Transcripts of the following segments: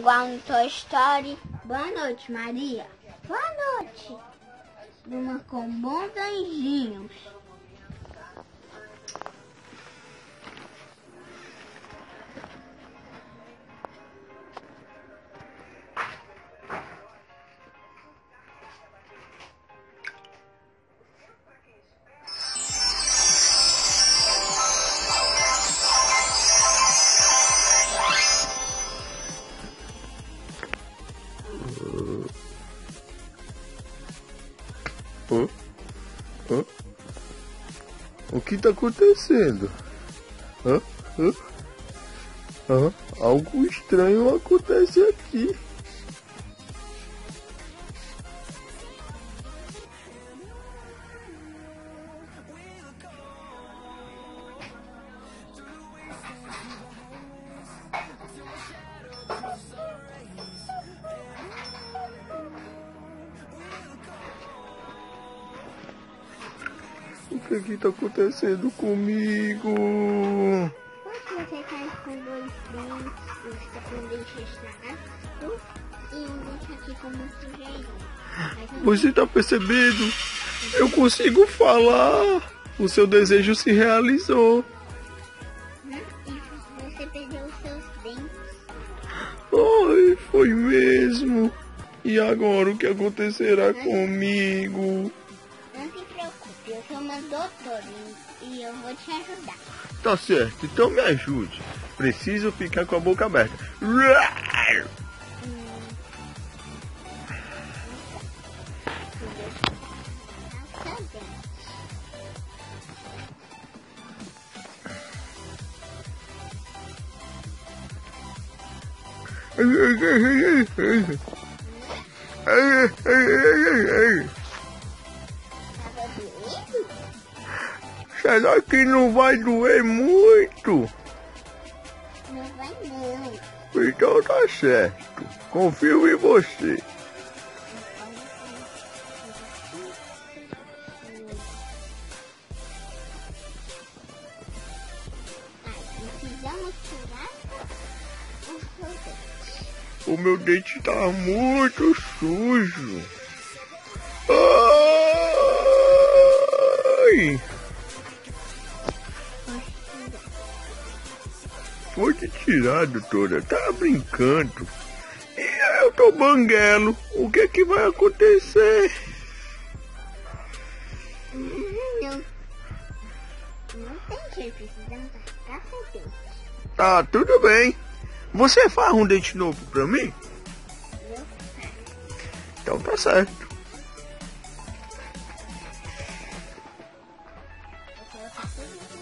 igual no Toy Story. Boa noite, Maria. Boa noite. Durma com bons anjinhos. O que tá acontecendo? Algo estranho acontece aqui. O que tá acontecendo comigo? Você tá com dois dentes, você tá com um dente estragado e um dente aqui com muito sujeirinho. Você tá percebendo? Eu consigo falar. O seu desejo se realizou. E você perdeu os seus dentes. Ai, foi mesmo. E agora o que acontecerá comigo? Não se preocupe, eu sou uma doutora e eu vou te ajudar. Tá certo, então me ajude. Preciso ficar com a boca aberta. Será que não vai doer muito? Não vai não. Então tá certo. Confio em você. Precisamos tirar o seu dente. O meu dente tá muito sujo. Ai! Pode tirar, doutora. Tá brincando. E eu tô banguelo. O que é que vai acontecer? Não tem jeito, precisamos arrancar seu dente. Tá, tudo bem. Você faz um dente novo pra mim? Eu Então tá certo. vou colocar tudo aqui.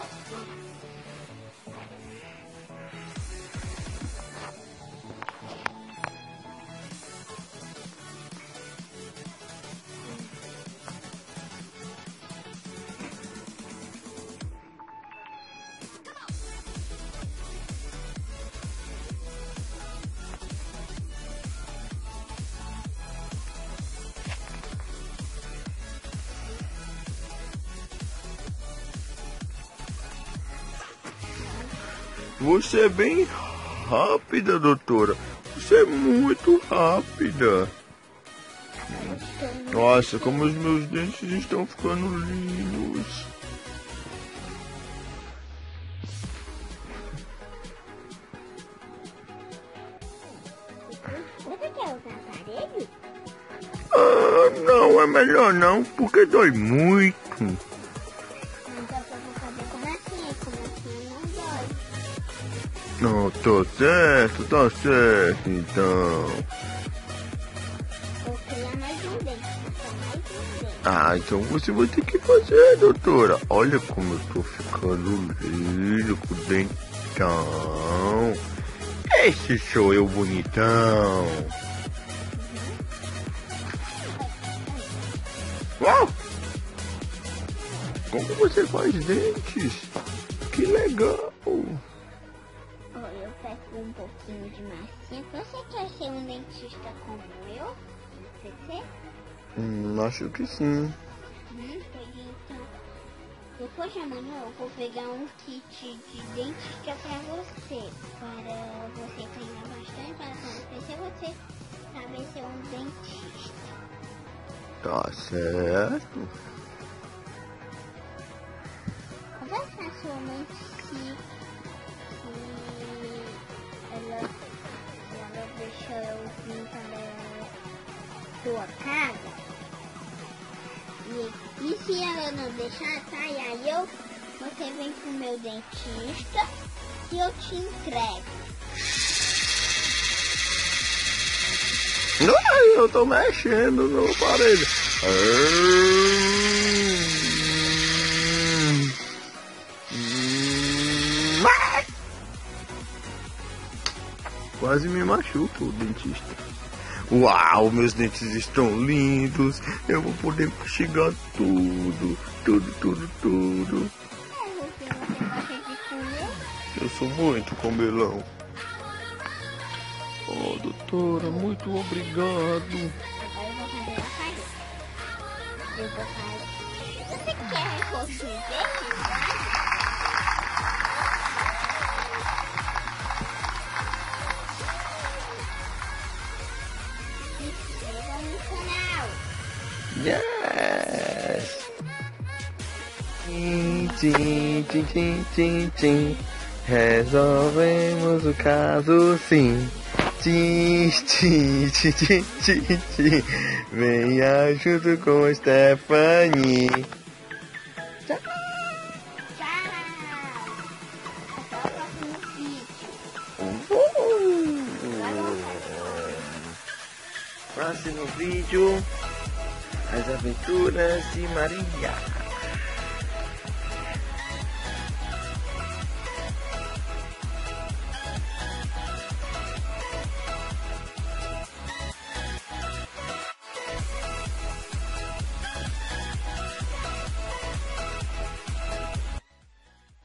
Você é bem rápida, doutora. Você é muito rápida. Nossa, como os meus dentes estão ficando lindos. Você quer usar aparelho? Não, é melhor não, porque dói muito. Mas eu vou fazer como assim não dói. Não, tá certo, então. Vou criar mais um dente, só mais um dente. Ah, então você vai ter que fazer, doutora. Olha como eu tô ficando lindo com o dentão. Esse sou eu bonitão. Uau! Como você faz dentes? Que legal! Olha, eu pego um pouquinho de massinha. Você quer ser um dentista como eu? Você quer? Acho que sim. Pois então, Depois de amanhã eu vou pegar um kit de dentista pra você. Para você treinar bastante, para quando crescer você saber ser um dentista. Tá certo. Conversa com a sua mãe se ela deixou eu vir para sua casa. E se ela não deixar, tá? E aí você vem pro meu dentista e eu te entrego. Ai, eu tô mexendo no aparelho. Quase me machuca o dentista. Uau, meus dentes estão lindos. Eu vou poder mastigar tudo. Tudo. Você gosta de comer? Eu sou muito comelão. Oh, doutora, muito obrigado. Agora eu vou fazer a carinha. Eu vou fazer. Você quer roxo verde? Se inscreva no canal. Yes! Tchim. Resolvemos o caso sim. Tchim. Venha junto com Stephanie. Tchau. Até o próximo vídeo. Próximo vídeo: As Aventuras de Maria.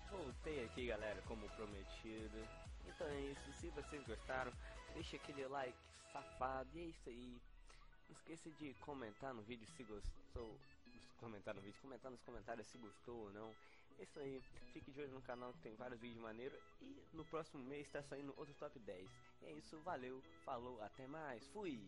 Voltei aqui, galera, como prometido. Então é isso, se vocês gostaram, deixa aquele like safado. E é isso aí. Não esqueça de comentar no vídeo se gostou. Comentar nos comentários se gostou ou não. É isso aí, fique de olho no canal que tem vários vídeos maneiros. E no próximo mês está saindo outro top 10. É isso, valeu, falou, até mais, fui!